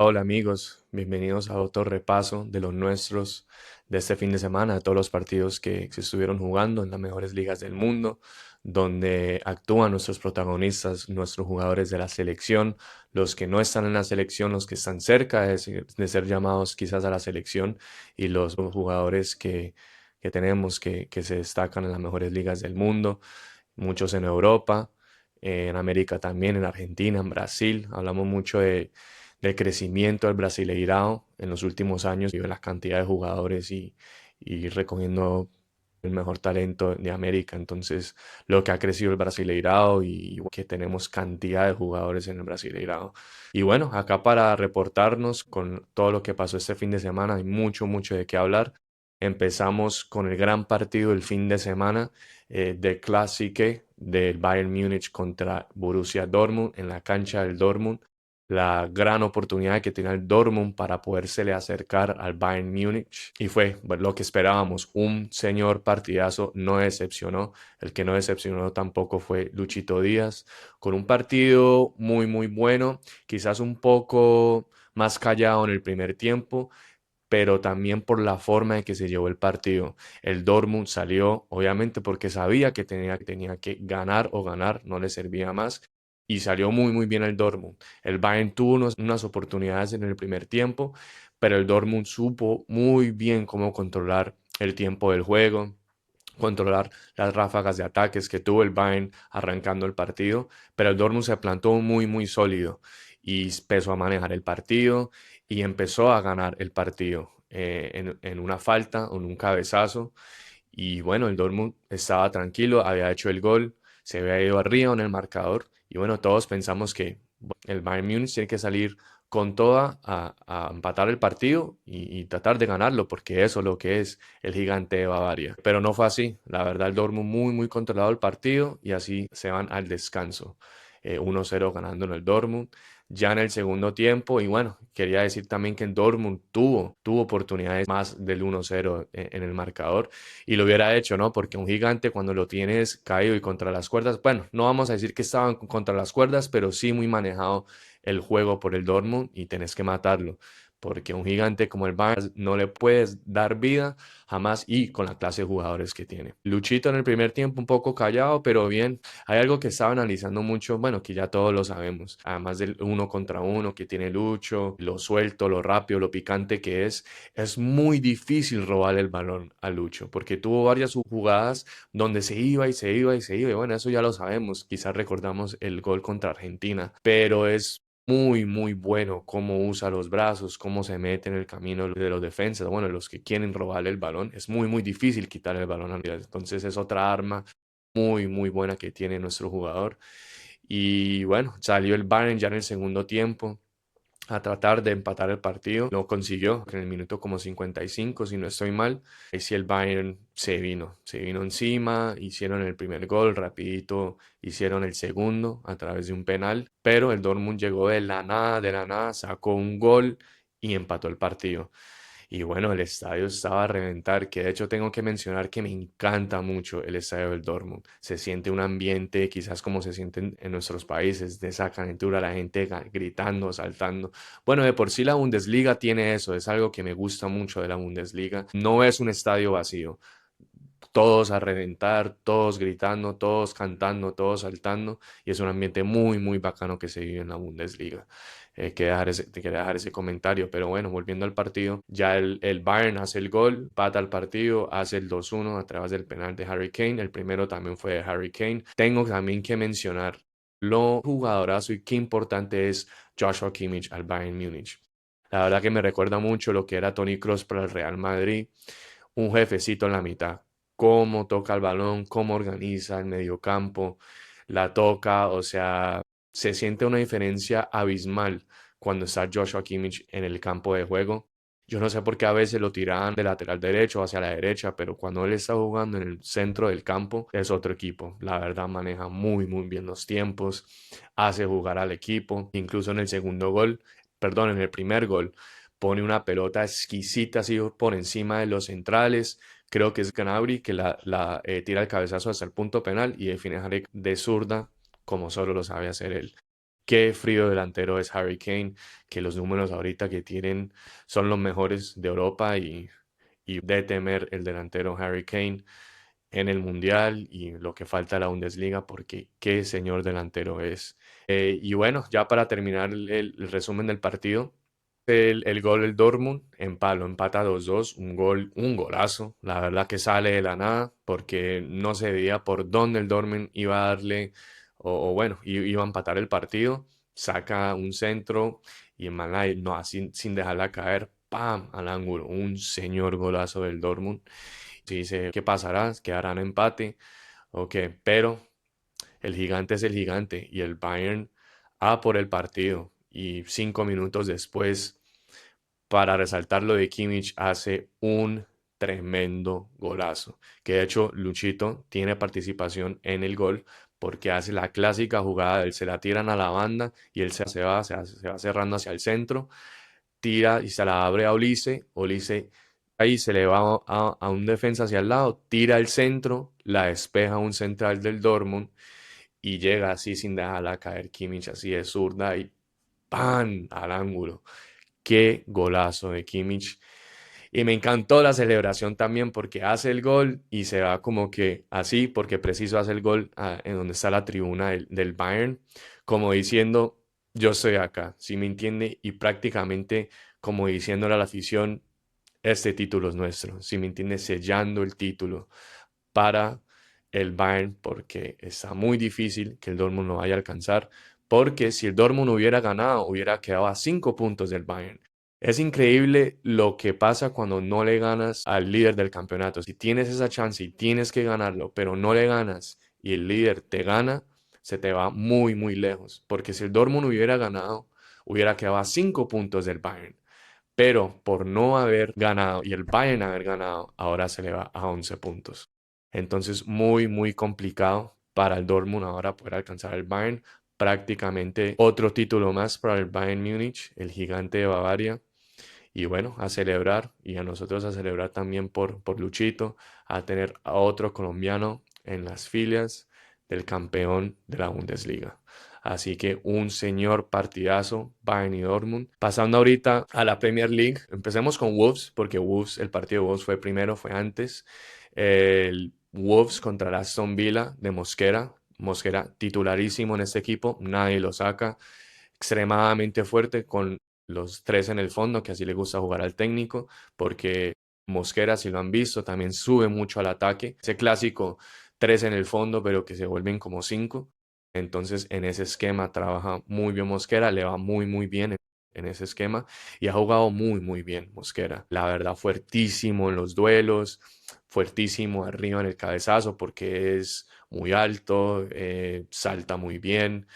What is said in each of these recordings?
Hola amigos, bienvenidos a otro repaso de los nuestros de este fin de semana, de todos los partidos que se estuvieron jugando en las mejores ligas del mundo, donde actúan nuestros protagonistas, nuestros jugadores de la selección, los que no están en la selección, los que están cerca de ser llamados quizás a la selección y los jugadores que tenemos que se destacan en las mejores ligas del mundo, muchos en Europa, en América también, en Argentina, en Brasil. Hablamos mucho del crecimiento del Brasileirao en los últimos años y de la cantidad de jugadores y recogiendo el mejor talento de América. Entonces, lo que ha crecido el Brasileirao y que tenemos cantidad de jugadores en el Brasileirao. Y bueno, acá para reportarnos con todo lo que pasó este fin de semana, hay mucho, mucho de qué hablar. Empezamos con el gran partido del fin de semana de Clásico del Bayern Múnich contra Borussia Dortmund en la cancha del Dortmund. La gran oportunidad que tenía el Dortmund para podérsele acercar al Bayern Múnich y fue bueno, lo que esperábamos, un señor partidazo, no decepcionó. El que no decepcionó tampoco fue Luchito Díaz, con un partido muy muy bueno, quizás un poco más callado en el primer tiempo, pero también por la forma en que se llevó el partido. El Dortmund salió, obviamente, porque sabía que tenía que ganar o ganar, no le servía más, y salió muy, muy bien el Dortmund. El Bayern tuvo unas oportunidades en el primer tiempo, pero el Dortmund supo muy bien cómo controlar el tiempo del juego, controlar las ráfagas de ataques que tuvo el Bayern arrancando el partido, pero el Dortmund se plantó muy, muy sólido y empezó a manejar el partido y empezó a ganar el partido en una falta, en un cabezazo. Y bueno, el Dortmund estaba tranquilo, había hecho el gol, se había ido arriba en el marcador. Y bueno, todos pensamos que bueno, el Bayern Múnich tiene que salir con toda a empatar el partido y tratar de ganarlo, porque eso es lo que es el gigante de Bavaria. Pero no fue así. La verdad, el Dortmund muy, muy controlado el partido y así se van al descanso. 1-0 ganando en el Dortmund ya en el segundo tiempo. Y bueno, quería decir también que el Dortmund tuvo oportunidades más del 1-0 en el marcador y lo hubiera hecho, ¿no? Porque un gigante cuando lo tienes caído y contra las cuerdas, bueno, no vamos a decir que estaban contra las cuerdas, pero sí muy manejado el juego por el Dortmund y tenés que matarlo. Porque un gigante como el Bayern no le puedes dar vida jamás y con la clase de jugadores que tiene. Luchito en el primer tiempo un poco callado, pero bien. Hay algo que estaba analizando mucho, bueno, que ya todos lo sabemos, además del uno contra uno que tiene Lucho, lo suelto, lo rápido, lo picante que es muy difícil robar el balón a Lucho, porque tuvo varias jugadas donde se iba y se iba y se iba, y bueno, eso ya lo sabemos, quizás recordamos el gol contra Argentina, pero es muy, muy bueno cómo usa los brazos, cómo se mete en el camino de los defensas, bueno, los que quieren robarle el balón, es muy, muy difícil quitar el balón a Miguel. Entonces es otra arma muy, muy buena que tiene nuestro jugador. Y bueno, salió el Bayern ya en el segundo tiempo a tratar de empatar el partido. Lo consiguió en el minuto como 55, si no estoy mal. Ahí sí el Bayern se vino encima, hicieron el primer gol, rapidito hicieron el segundo a través de un penal, pero el Dortmund llegó de la nada, sacó un gol y empató el partido. Y bueno, el estadio estaba a reventar, que de hecho tengo que mencionar que me encanta mucho el estadio del Dortmund. Se siente un ambiente quizás como se siente en nuestros países, de esa calentura, la gente gritando, saltando. Bueno, de por sí la Bundesliga tiene eso, es algo que me gusta mucho de la Bundesliga. No es un estadio vacío, todos a reventar, todos gritando, todos cantando, todos saltando, y es un ambiente muy, muy bacano que se vive en la Bundesliga. Te quería dejar ese comentario, pero bueno, volviendo al partido, ya el Bayern hace el gol, pata el partido, hace el 2-1 a través del penal de Harry Kane, el primero también fue de Harry Kane. Tengo también que mencionar lo jugadorazo y qué importante es Joshua Kimmich al Bayern Múnich. La verdad que me recuerda mucho lo que era Toni Kroos para el Real Madrid, un jefecito en la mitad, cómo toca el balón, cómo organiza el mediocampo, la toca, o sea, se siente una diferencia abismal cuando está Joshua Kimmich en el campo de juego. Yo no sé por qué a veces lo tiran de lateral derecho hacia la derecha, pero cuando él está jugando en el centro del campo es otro equipo. La verdad maneja muy muy bien los tiempos, hace jugar al equipo, incluso en el segundo gol, perdón, en el primer gol pone una pelota exquisita así por encima de los centrales. Creo que es Gnabry que la tira el cabezazo hasta el punto penal y define de zurda como solo lo sabe hacer él. qué frío delantero es Harry Kane, que los números ahorita que tienen son los mejores de Europa y de temer el delantero Harry Kane en el Mundial y lo que falta de la Bundesliga, porque qué señor delantero es. Y bueno, ya para terminar el resumen del partido, el gol del Dortmund empata 2-2, un golazo, la verdad que sale de la nada, porque no se veía por dónde el Dortmund iba a darle, o bueno, iba a empatar el partido, saca un centro y en Malay, no, así sin dejarla caer, ¡pam! Al ángulo, un señor golazo del Dortmund. Se dice, ¿qué pasará? ¿Quedarán empate? Ok, pero el gigante es el gigante y el Bayern a por el partido. Y 5 minutos después, para resaltar lo de Kimmich, hace un tremendo golazo. Que de hecho Luchito tiene participación en el gol porque hace la clásica jugada, él se la tiran a la banda y él se va cerrando hacia el centro, tira y se la abre a Olise, Olise ahí se le va a un defensa hacia el lado, tira el centro, la despeja un central del Dortmund y llega así sin dejarla caer Kimmich así de zurda y ¡pan! Al ángulo. Qué golazo de Kimmich. Y me encantó la celebración también porque hace el gol y se va como que así, porque preciso hace el gol en donde está la tribuna del Bayern, como diciendo, yo estoy acá, ¿sí me entiende? Y prácticamente como diciéndole a la afición, este título es nuestro, ¿sí me entiende? Sellando el título para el Bayern porque está muy difícil que el Dortmund lo vaya a alcanzar, porque si el Dortmund hubiera ganado, hubiera quedado a 5 puntos del Bayern. Es increíble lo que pasa cuando no le ganas al líder del campeonato. Si tienes esa chance y tienes que ganarlo, pero no le ganas y el líder te gana, se te va muy, muy lejos. Porque si el Dortmund hubiera ganado, hubiera quedado a 5 puntos del Bayern. Pero por no haber ganado y el Bayern haber ganado, ahora se le va a 11 puntos. Entonces, muy, muy complicado para el Dortmund ahora poder alcanzar el Bayern. Prácticamente otro título más para el Bayern Múnich, el gigante de Bavaria. Y bueno, a celebrar y a nosotros a celebrar también por Luchito, a tener a otro colombiano en las filas del campeón de la Bundesliga. Así que un señor partidazo, Bayern y Dortmund. Pasando ahorita a la Premier League, empecemos con Wolves, porque Wolves, el partido de Wolves fue primero, fue antes. El Wolves contra el Aston Villa de Mosquera. Mosquera titularísimo en este equipo, nadie lo saca. Extremadamente fuerte con los tres en el fondo, que así le gusta jugar al técnico, porque Mosquera, si lo han visto, también sube mucho al ataque. Ese clásico tres en el fondo, pero que se vuelven como cinco. Entonces, en ese esquema trabaja muy bien Mosquera, le va muy, muy bien en ese esquema y ha jugado muy, muy bien Mosquera. La verdad, fuertísimo en los duelos, fuertísimo arriba en el cabezazo porque es muy alto, salta muy bien.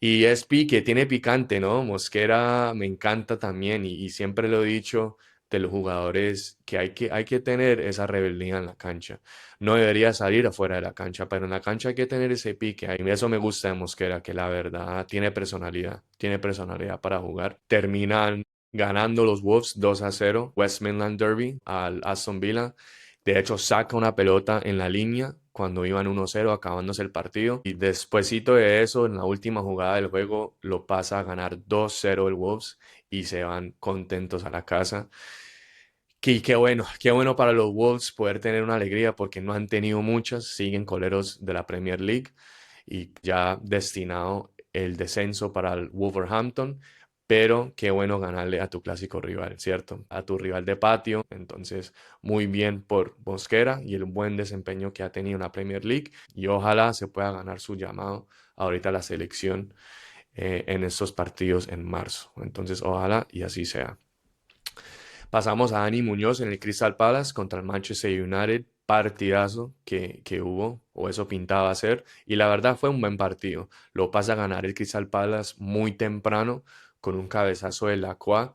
Y es pique, tiene picante, ¿no? Mosquera me encanta también y siempre lo he dicho de los jugadores que hay que tener esa rebeldía en la cancha. No debería salir afuera de la cancha, pero en la cancha hay que tener ese pique. A mí eso me gusta de Mosquera, que la verdad tiene personalidad para jugar. Terminan ganando los Wolves 2-0, West Midland Derby al Aston Villa. De hecho, saca una pelota en la línea cuando iban 1-0 acabándose el partido. Y despuesito de eso, en la última jugada del juego, lo pasa a ganar 2-0 el Wolves y se van contentos a la casa. Qué bueno para los Wolves poder tener una alegría porque no han tenido muchas, siguen coleros de la Premier League y ya destinado el descenso para el Wolverhampton, pero qué bueno ganarle a tu clásico rival, ¿cierto? A tu rival de patio, entonces muy bien por Mosquera y el buen desempeño que ha tenido en la Premier League y ojalá se pueda ganar su llamado ahorita a la selección en estos partidos en marzo, entonces ojalá y así sea. Pasamos a Dani Muñoz en el Crystal Palace contra el Manchester United. Partidazo que hubo, o eso pintaba ser. Y la verdad fue un buen partido. Lo pasa a ganar el Crystal Palace muy temprano con un cabezazo de Lacroix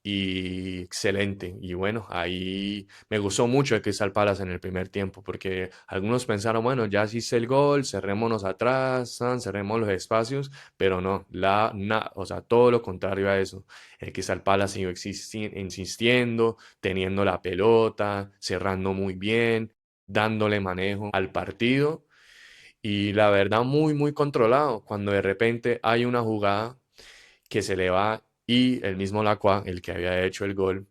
y excelente. Y bueno, ahí me gustó mucho el Crystal Palace en el primer tiempo, porque algunos pensaron, bueno, ya se hizo el gol, cerrémonos atrás, cerremos los espacios, pero no, o sea, todo lo contrario a eso. El Crystal Palace siguió insistiendo, teniendo la pelota, cerrando muy bien, dándole manejo al partido y la verdad muy, muy controlado. Cuando de repente hay una jugada que se le va y el mismo Lacroix, el que había hecho el gol,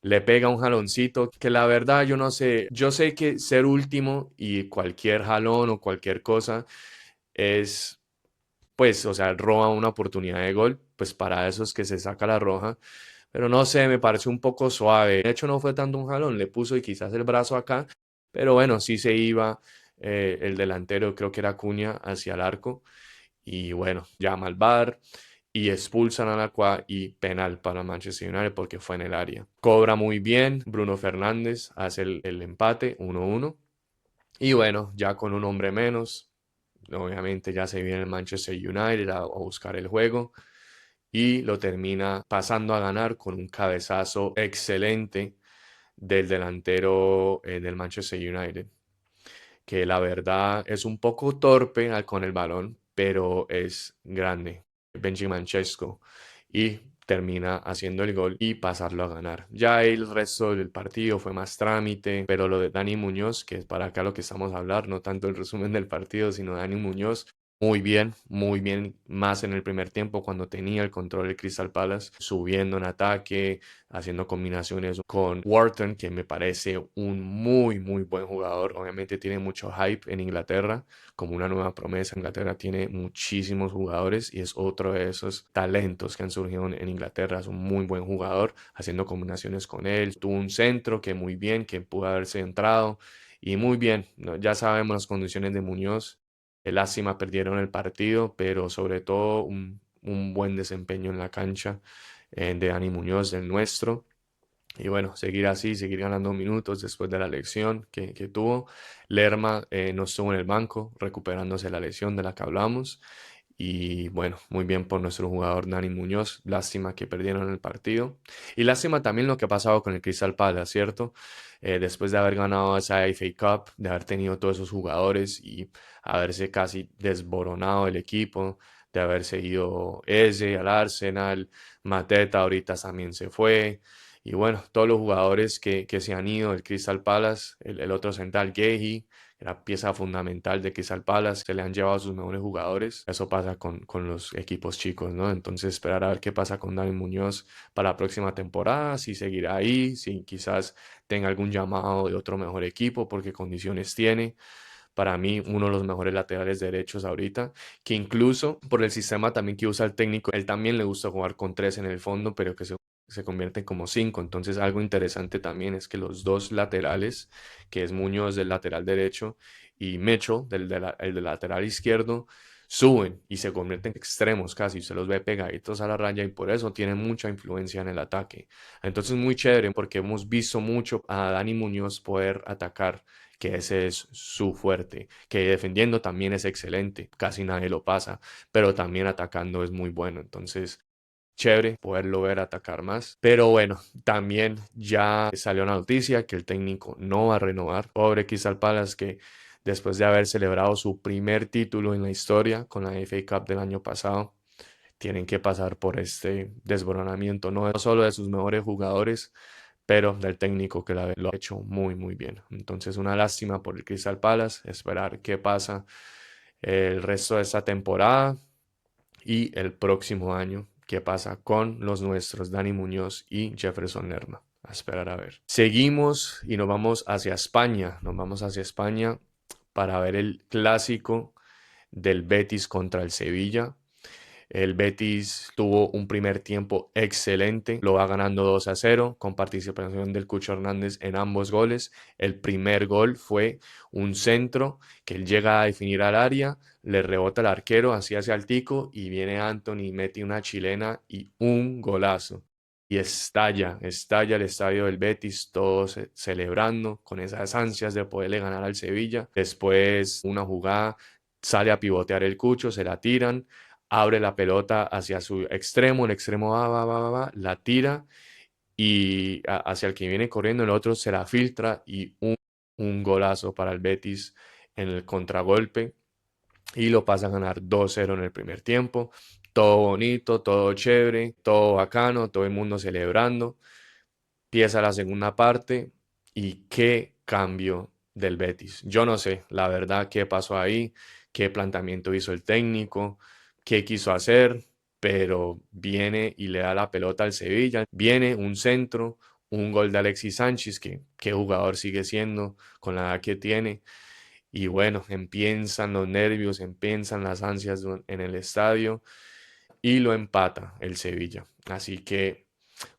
le pega un jaloncito que la verdad yo no sé, yo sé que ser último y cualquier jalón o cualquier cosa es, pues, o sea, roba una oportunidad de gol, pues para eso es que se saca la roja, pero no sé, me pareció un poco suave. De hecho no fue tanto un jalón, le puso y quizás el brazo acá, pero bueno, sí se iba el delantero, creo que era Acuña, hacia el arco y bueno, llama al VAR y expulsan a Lacroix y penal para Manchester United porque fue en el área. Cobra muy bien, Bruno Fernández hace el empate 1-1 y bueno, ya con un hombre menos, obviamente ya se viene el Manchester United a buscar el juego y lo termina pasando a ganar con un cabezazo excelente del delantero del Manchester United, que la verdad es un poco torpe con el balón, pero es grande, Benjamin Sesko, y termina haciendo el gol y pasarlo a ganar. Ya el resto del partido fue más trámite, pero lo de Dani Muñoz, que es para acá lo que estamos a hablar, no tanto el resumen del partido, sino Dani Muñoz, muy bien, más en el primer tiempo cuando tenía el control del Crystal Palace, subiendo en ataque, haciendo combinaciones con Wharton, que me parece un muy, muy buen jugador. Obviamente tiene mucho hype en Inglaterra, como una nueva promesa. Inglaterra tiene muchísimos jugadores y es otro de esos talentos que han surgido en Inglaterra. Es un muy buen jugador, haciendo combinaciones con él. Tuvo un centro que muy bien, que pudo haberse entrado. Y muy bien, ¿no? Ya sabemos las condiciones de Muñoz. Lástima, perdieron el partido, pero sobre todo un buen desempeño en la cancha de Dani Muñoz, del nuestro. Y bueno, seguir así, seguir ganando minutos después de la lesión que tuvo. Lerma no estuvo en el banco, recuperándose la lesión de la que hablamos. Y bueno, muy bien por nuestro jugador Dani Muñoz. Lástima que perdieron el partido. Y lástima también lo que ha pasado con el Crystal Palace, ¿cierto? Después de haber ganado esa FA Cup, de haber tenido todos esos jugadores y haberse casi desboronado el equipo, de haberse ido ese al Arsenal, Mateta ahorita también se fue. Y bueno, todos los jugadores que se han ido, el Crystal Palace, el otro central, Gehi, era pieza fundamental de Crystal Palace, se le han llevado a sus mejores jugadores. Eso pasa con los equipos chicos, ¿no? Entonces esperar a ver qué pasa con Dani Muñoz para la próxima temporada, si seguirá ahí, si quizás tenga algún llamado de otro mejor equipo, porque condiciones tiene. Para mí, uno de los mejores laterales derechos ahorita, que incluso por el sistema también que usa el técnico, él también le gusta jugar con tres en el fondo, pero que se convierten como cinco. Entonces, algo interesante también es que los dos laterales, que es Muñoz del lateral derecho y Mecho el del lateral izquierdo, suben y se convierten en extremos casi. Se los ve pegaditos a la raya y por eso tienen mucha influencia en el ataque. Entonces, muy chévere porque hemos visto mucho a Dani Muñoz poder atacar, que ese es su fuerte, que defendiendo también es excelente, casi nadie lo pasa, pero también atacando es muy bueno. Entonces, chévere poderlo ver atacar más. Pero bueno, también ya salió la noticia que el técnico no va a renovar. Pobre Crystal Palace que después de haber celebrado su primer título en la historia con la FA Cup del año pasado, tienen que pasar por este desboronamiento, no solo de sus mejores jugadores, pero del técnico que lo ha hecho muy, muy bien. Entonces, una lástima por el Crystal Palace, esperar qué pasa el resto de esta temporada y el próximo año, qué pasa con los nuestros, Dani Muñoz y Jefferson Lerma. A esperar a ver. Seguimos y nos vamos hacia España. Nos vamos hacia España para ver el clásico del Betis contra el Sevilla. El Betis tuvo un primer tiempo excelente, lo va ganando 2-0 con participación del Cucho Hernández en ambos goles. El primer gol fue un centro que él llega a definir al área, le rebota el arquero así hacia el tico y viene Anthony, mete una chilena y un golazo. Y estalla el estadio del Betis, todos celebrando con esas ansias de poderle ganar al Sevilla. Después una jugada, sale a pivotear el Cucho, se la tiran, abre la pelota hacia su extremo, el extremo va, la tira y hacia el que viene corriendo, el otro se la filtra y un golazo para el Betis en el contragolpe y lo pasa a ganar 2-0 en el primer tiempo. Todo bonito, todo chévere, todo bacano, todo el mundo celebrando. Empieza la segunda parte y qué cambio del Betis. Yo no sé, la verdad, qué pasó ahí, qué planteamiento hizo el técnico, qué quiso hacer, pero viene y le da la pelota al Sevilla. Viene un centro, un gol de Alexis Sánchez, que qué jugador sigue siendo con la edad que tiene. Y bueno, empiezan los nervios, empiezan las ansias en el estadio y lo empata el Sevilla. Así que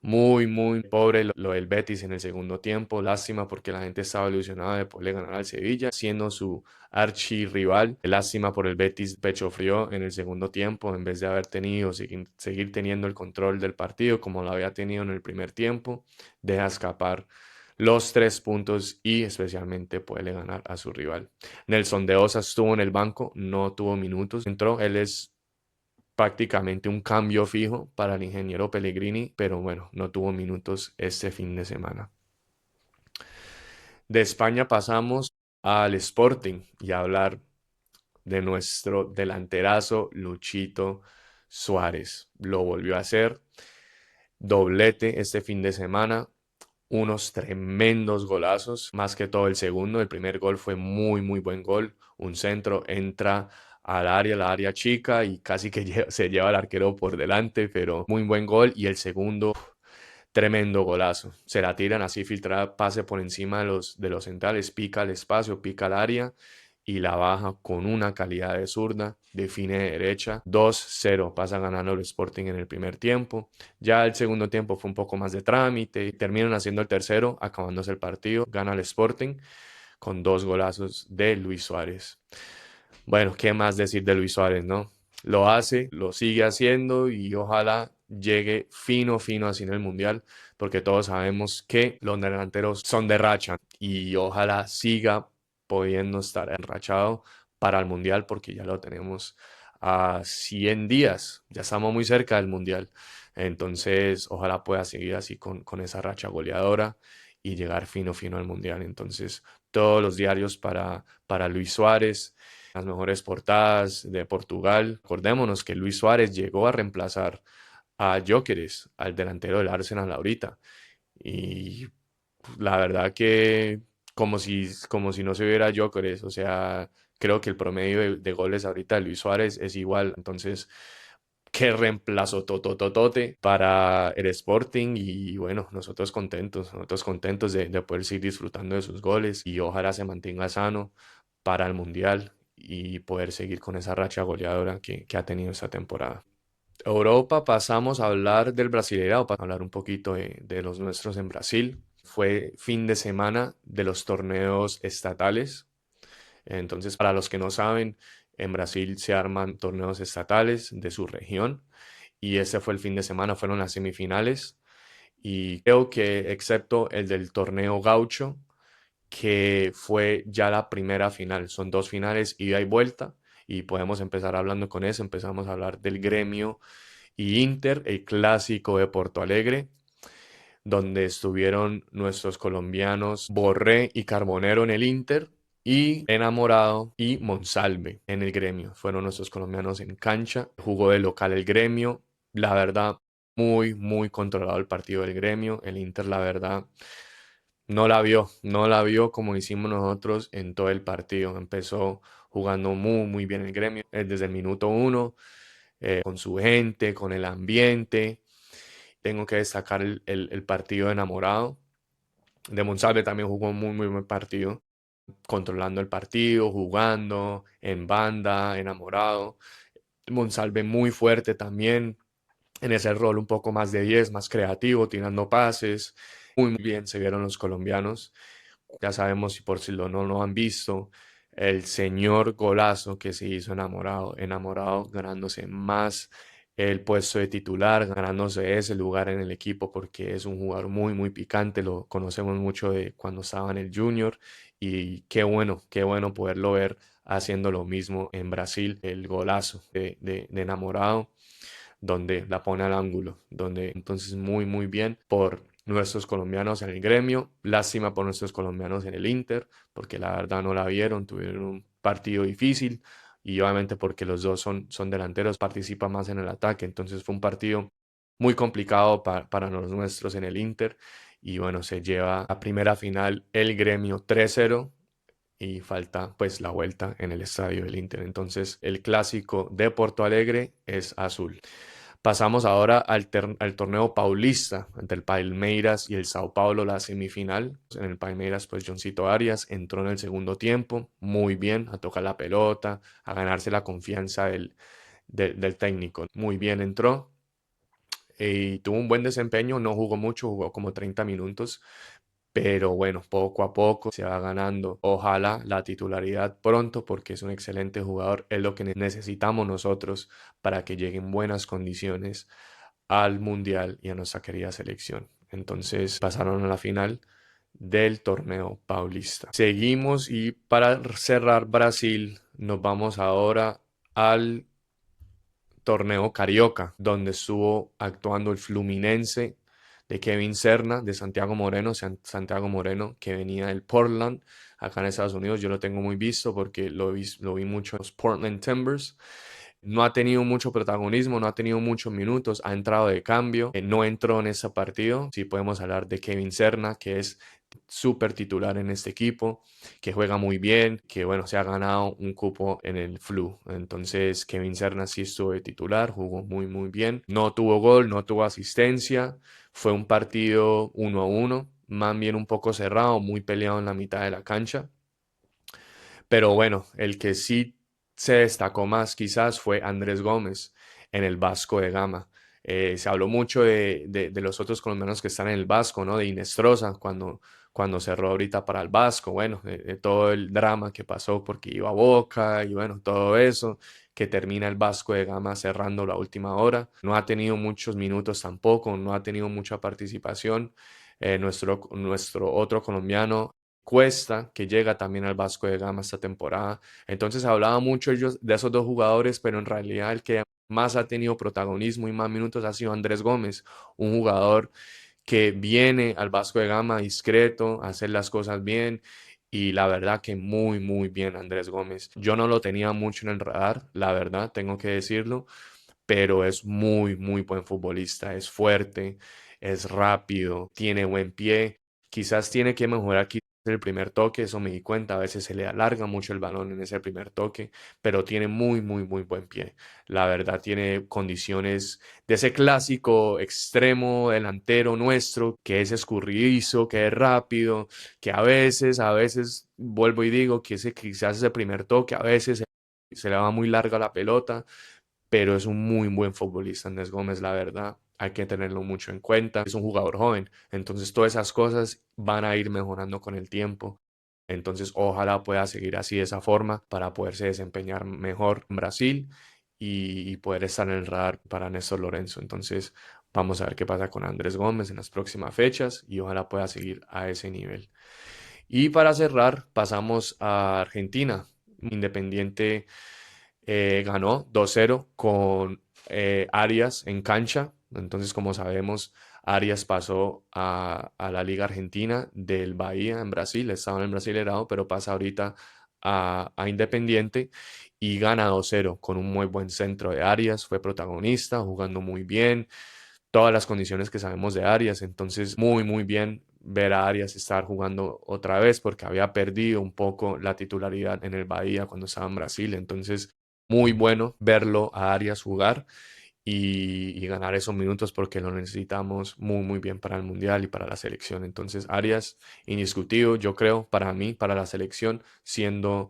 muy, muy pobre lo del Betis en el segundo tiempo. Lástima porque la gente estaba ilusionada de poderle ganar al Sevilla, siendo su archirrival. Lástima por el Betis pecho frío en el segundo tiempo, en vez de haber tenido, seguir teniendo el control del partido como lo había tenido en el primer tiempo. Deja escapar los 3 puntos y especialmente puede ganar a su rival. Nelson de Osa estuvo en el banco, no tuvo minutos, entró, él es prácticamente un cambio fijo para el ingeniero Pellegrini, pero bueno, no tuvo minutos este fin de semana. De España pasamos al Sporting y a hablar de nuestro delanterazo Luchito Suárez. Lo volvió a hacer, doblete este fin de semana, unos tremendos golazos, más que todo el segundo. El primer gol fue muy, muy buen gol. Un centro entra al área, la área chica, y casi que se lleva al arquero por delante, pero muy buen gol. Y el segundo, tremendo golazo. Se la tiran así filtrada, pase por encima de los centrales, pica el espacio, pica el área y la baja con una calidad de zurda, define de derecha, 2-0, pasa ganando el Sporting en el primer tiempo. Ya el segundo tiempo fue un poco más de trámite y terminan haciendo el tercero, acabándose el partido, gana el Sporting con 2 golazos de Luis Suárez. Bueno, ¿qué más decir de Luis Suárez, no? Lo hace, lo sigue haciendo y ojalá llegue fino, fino así en el Mundial, porque todos sabemos que los delanteros son de racha y ojalá siga pudiendo estar enrachado para el Mundial, porque ya lo tenemos a 100 días, ya estamos muy cerca del Mundial. Entonces, ojalá pueda seguir así con esa racha goleadora y llegar fino, fino al Mundial. Entonces, todos los diarios para Luis Suárez, las mejores portadas de Portugal. Acordémonos que Luis Suárez llegó a reemplazar a Gyökeres, al delantero del Arsenal ahorita. Y la verdad que como si no se hubiera Gyökeres, o sea, creo que el promedio de goles ahorita de Luis Suárez es igual. Entonces, qué reemplazo totototote para el Sporting y bueno, nosotros contentos de poder seguir disfrutando de sus goles y ojalá se mantenga sano para el Mundial y poder seguir con esa racha goleadora que ha tenido esta temporada. Europa, pasamos a hablar del Brasileirao, para hablar un poquito de los nuestros en Brasil. Fue fin de semana de los torneos estatales. Entonces, para los que no saben, en Brasil se arman torneos estatales de su región y ese fue el fin de semana, fueron las semifinales y creo que excepto el del torneo gaucho, que fue ya la primera final, son 2 finales ida y vuelta y podemos empezar hablando con eso, empezamos a hablar del Gremio y Inter, el clásico de Porto Alegre, donde estuvieron nuestros colombianos Borré y Carbonero en el Inter y Enamorado y Monsalve en el Gremio. Fueron nuestros colombianos en cancha. Jugó de local el Gremio. La verdad, muy, muy controlado el partido del Gremio. El Inter, la verdad, no la vio como hicimos nosotros en todo el partido. Empezó jugando muy, muy bien el Gremio desde el minuto uno, con su gente, con el ambiente. Tengo que destacar el partido de Enamorado. De Monsalve también jugó un muy, muy buen partido, controlando el partido, jugando en banda, Enamorado. Monsalve muy fuerte también en ese rol un poco más de 10, más creativo, tirando pases. Muy, muy bien se vieron los colombianos. Ya sabemos, y por si no lo han visto, el señor golazo que se hizo Enamorado. Enamorado ganándose más el puesto de titular, ganándose ese lugar en el equipo porque es un jugador muy, muy picante. Lo conocemos mucho de cuando estaba en el Junior y qué bueno poderlo ver haciendo lo mismo en Brasil. El golazo de Enamorado donde la pone al ángulo, donde entonces muy muy bien por nuestros colombianos en el Gremio, lástima por nuestros colombianos en el Inter, porque la verdad no la vieron, tuvieron un partido difícil y obviamente porque los dos son delanteros, participan más en el ataque, entonces fue un partido muy complicado para los nuestros en el Inter y bueno, se lleva a primera final el Gremio 3-0 y falta pues la vuelta en el estadio del Inter. Entonces el clásico de Porto Alegre es azul. Pasamos ahora al torneo paulista entre el Palmeiras y el Sao Paulo, la semifinal. En el Palmeiras, pues Johncito Arias entró en el segundo tiempo, muy bien, a tocar la pelota, a ganarse la confianza del técnico. Muy bien entró y tuvo un buen desempeño, no jugó mucho, jugó como 30 minutos, pero bueno, poco a poco se va ganando. Ojalá la titularidad pronto porque es un excelente jugador. Es lo que necesitamos nosotros para que lleguen buenas condiciones al Mundial y a nuestra querida selección. Entonces pasaron a la final del torneo paulista. Seguimos y para cerrar Brasil nos vamos ahora al torneo Carioca, donde estuvo actuando el Fluminense de Kevin Serna, de Santiago Moreno, Santiago Moreno que venía del Portland, acá en Estados Unidos. Yo lo tengo muy visto porque lo vi mucho en los Portland Timbers. No ha tenido mucho protagonismo, no ha tenido muchos minutos, ha entrado de cambio, no entró en ese partido. Sí podemos hablar de Kevin Serna, que es súper titular en este equipo, que juega muy bien, que bueno, se ha ganado un cupo en el Flu. Entonces Kevin Serna sí estuvo de titular, jugó muy bien. No tuvo gol, no tuvo asistencia. Fue un partido 1-1, más bien un poco cerrado, muy peleado en la mitad de la cancha. Pero bueno, el que sí se destacó más quizás fue Andrés Gómez en el Vasco de Gama. Se habló mucho de los otros colombianos que están en el Vasco, ¿no? De Inestrosa, cuando cerró ahorita para el Vasco, bueno, de todo el drama que pasó porque iba a Boca y bueno, todo eso, que termina el Vasco de Gama cerrando la última hora. No ha tenido muchos minutos tampoco, no ha tenido mucha participación. Nuestro otro colombiano Cuesta, que llega también al Vasco de Gama esta temporada. Entonces hablaba mucho ellos de esos dos jugadores, pero en realidad el que más ha tenido protagonismo y más minutos ha sido Andrés Gómez, un jugador que viene al Vasco de Gama discreto, a hacer las cosas bien. Y la verdad que muy bien Andrés Gómez. Yo no lo tenía mucho en el radar, la verdad, tengo que decirlo, pero es muy buen futbolista, es fuerte, es rápido, tiene buen pie, quizás tiene que mejorar quizás el primer toque, eso me di cuenta, a veces se le alarga mucho el balón en ese primer toque, pero tiene muy buen pie. La verdad tiene condiciones de ese clásico extremo delantero nuestro, que es escurridizo, que es rápido, que a veces vuelvo y digo que ese quizás ese primer toque, a veces se le va muy larga la pelota, pero es un muy buen futbolista Andrés Gómez, la verdad. Hay que tenerlo mucho en cuenta. Es un jugador joven, entonces todas esas cosas van a ir mejorando con el tiempo. Entonces, ojalá pueda seguir así de esa forma para poderse desempeñar mejor en Brasil y poder estar en el radar para Néstor Lorenzo. Entonces, vamos a ver qué pasa con Andrés Gómez en las próximas fechas y ojalá pueda seguir a ese nivel. Y para cerrar, pasamos a Argentina. Independiente ganó 2-0 con Arias en cancha. Entonces, como sabemos, Arias pasó a la Liga Argentina del Bahía en Brasil. Estaba en el Brasileirao, pero pasa ahorita a Independiente y gana 2-0 con un muy buen centro de Arias. Fue protagonista, jugando muy bien. Todas las condiciones que sabemos de Arias. Entonces, muy bien ver a Arias estar jugando otra vez porque había perdido un poco la titularidad en el Bahía cuando estaba en Brasil. Entonces, muy bueno verlo a Arias jugar y ganar esos minutos porque lo necesitamos muy bien para el Mundial y para la selección. Entonces, Arias, indiscutido, yo creo, para mí, para la selección, siendo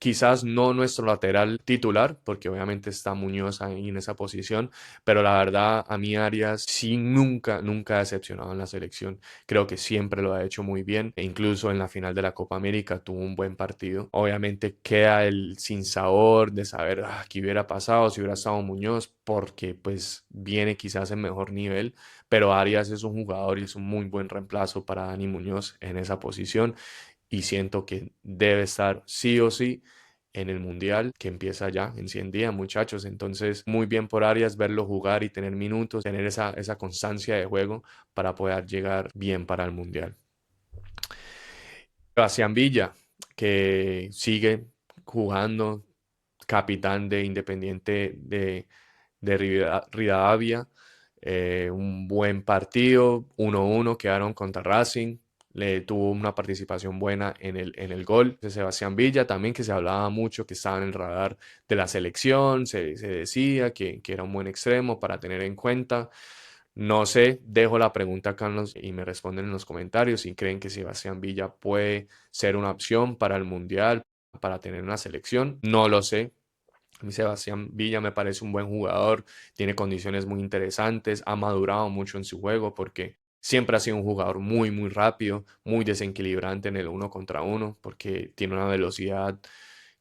quizás no nuestro lateral titular, porque obviamente está Muñoz ahí en esa posición, pero la verdad, a mí Arias sí nunca ha decepcionado en la selección. Creo que siempre lo ha hecho muy bien e incluso en la final de la Copa América tuvo un buen partido. Obviamente queda el sinsabor de saber qué hubiera pasado si hubiera estado Muñoz, porque pues viene quizás en mejor nivel, pero Arias es un jugador y es un muy buen reemplazo para Dani Muñoz en esa posición y siento que debe estar sí o sí en el Mundial que empieza ya en 100 días, muchachos. Entonces, muy bien por Arias verlo jugar y tener minutos, tener esa constancia de juego para poder llegar bien para el Mundial. Sebastián Villa, que sigue jugando, capitán de Independiente de Rivadavia, un buen partido, 1-1 quedaron contra Racing, le tuvo una participación buena en el gol. De Sebastián Villa también, que se hablaba mucho, que estaba en el radar de la selección, se decía que era un buen extremo para tener en cuenta. No sé, dejo la pregunta acá y me responden en los comentarios si creen que Sebastián Villa puede ser una opción para el Mundial, para tener una selección. No lo sé. A mí Sebastián Villa me parece un buen jugador, tiene condiciones muy interesantes, ha madurado mucho en su juego porque siempre ha sido un jugador muy rápido, muy desequilibrante en el uno contra uno, porque tiene una velocidad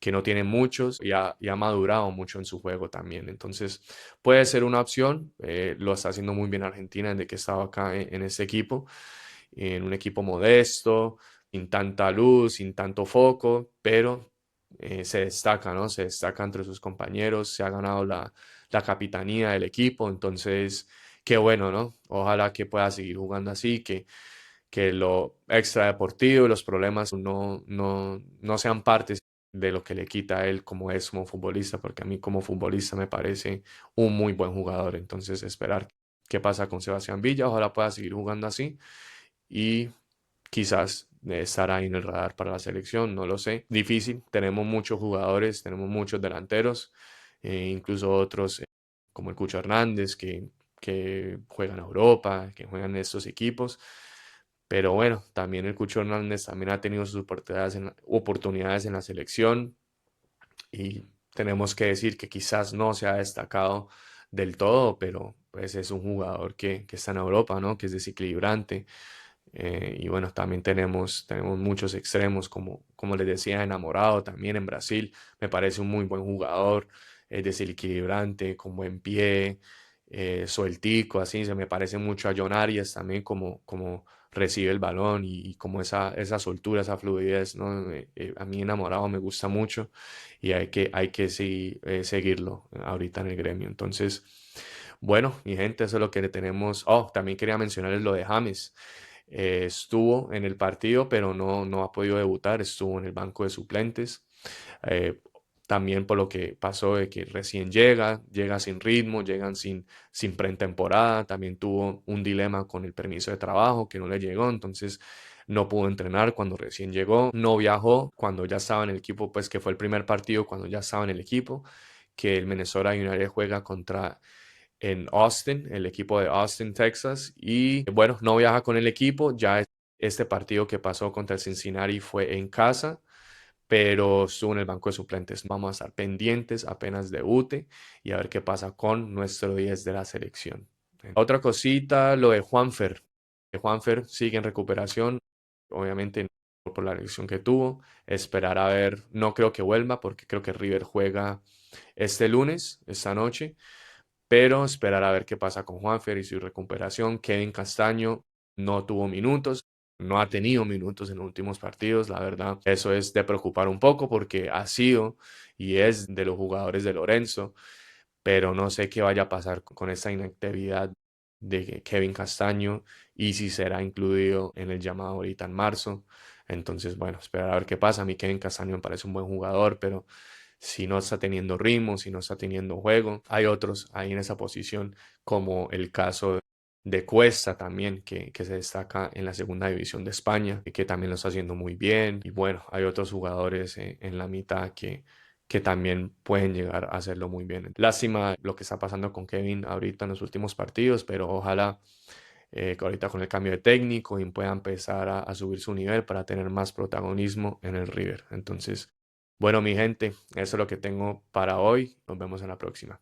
que no tienen muchos y ha madurado mucho en su juego también. Entonces puede ser una opción, lo está haciendo muy bien Argentina desde que estaba acá en este equipo, en un equipo modesto, sin tanta luz, sin tanto foco, pero se destaca, ¿no? Se destaca entre sus compañeros, se ha ganado la capitanía del equipo, entonces qué bueno, ¿no? Ojalá que pueda seguir jugando así, que lo extradeportivo y los problemas no sean partes de lo que le quita a él como es como futbolista, porque a mí como futbolista me parece un muy buen jugador. Entonces, esperar qué pasa con Sebastián Villa, ojalá pueda seguir jugando así y quizás estar ahí en el radar para la selección, no lo sé. Difícil, tenemos muchos jugadores, tenemos muchos delanteros, incluso otros como el Cucho Hernández que juegan a Europa, que juegan en estos equipos. Pero bueno, también el Cucho Hernández también ha tenido sus oportunidades en la selección y tenemos que decir que quizás no se ha destacado del todo, pero pues es un jugador que está en Europa, ¿no? Que es desequilibrante. Y bueno, también tenemos muchos extremos, como les decía, enamorado también en Brasil. Me parece un muy buen jugador, desequilibrante, con buen pie, sueltico, así. Se me parece mucho a John Arias también, como recibe el balón y como esa soltura, esa fluidez, ¿no? A mí enamorado me gusta mucho y hay que sí, seguirlo ahorita en el gremio. Entonces, bueno, mi gente, eso es lo que le tenemos. Oh, también quería mencionarles lo de James. Estuvo en el partido, pero no ha podido debutar, estuvo en el banco de suplentes. Eh, También por lo que pasó de que recién llega sin ritmo, llegan sin pretemporada. También tuvo un dilema con el permiso de trabajo que no le llegó, entonces no pudo entrenar cuando recién llegó. No viajó cuando ya estaba en el equipo, pues que fue el primer partido cuando ya estaba en el equipo, que el Minnesota United juega contra en Austin, el equipo de Austin, Texas. Y bueno, no viaja con el equipo. Ya este partido que pasó contra el Cincinnati fue en casa, pero estuvo en el banco de suplentes. Vamos a estar pendientes apenas debute y a ver qué pasa con nuestro 10 de la selección. Otra cosita, lo de Juanfer. Juanfer sigue en recuperación, obviamente por la lesión que tuvo. Esperar a ver, no creo que vuelva porque creo que River juega este lunes, esta noche. Pero esperar a ver qué pasa con Juanfer y su recuperación. Kevin Castaño no tuvo minutos, no ha tenido minutos en los últimos partidos, la verdad. Eso es de preocupar un poco porque ha sido y es de los jugadores de Lorenzo, pero no sé qué vaya a pasar con esta inactividad de Kevin Castaño y si será incluido en el llamado ahorita en marzo. Entonces, bueno, esperar a ver qué pasa. A mí Kevin Castaño me parece un buen jugador, pero si no está teniendo ritmo, si no está teniendo juego, hay otros ahí en esa posición, como el caso de Cuesta también, que se destaca en la segunda división de España, y que también lo está haciendo muy bien. Y bueno, hay otros jugadores en la mitad que también pueden llegar a hacerlo muy bien. Lástima lo que está pasando con Kevin ahorita en los últimos partidos, pero ojalá que ahorita con el cambio de técnico y pueda empezar a subir su nivel para tener más protagonismo en el River. Entonces, bueno, mi gente, eso es lo que tengo para hoy. Nos vemos en la próxima.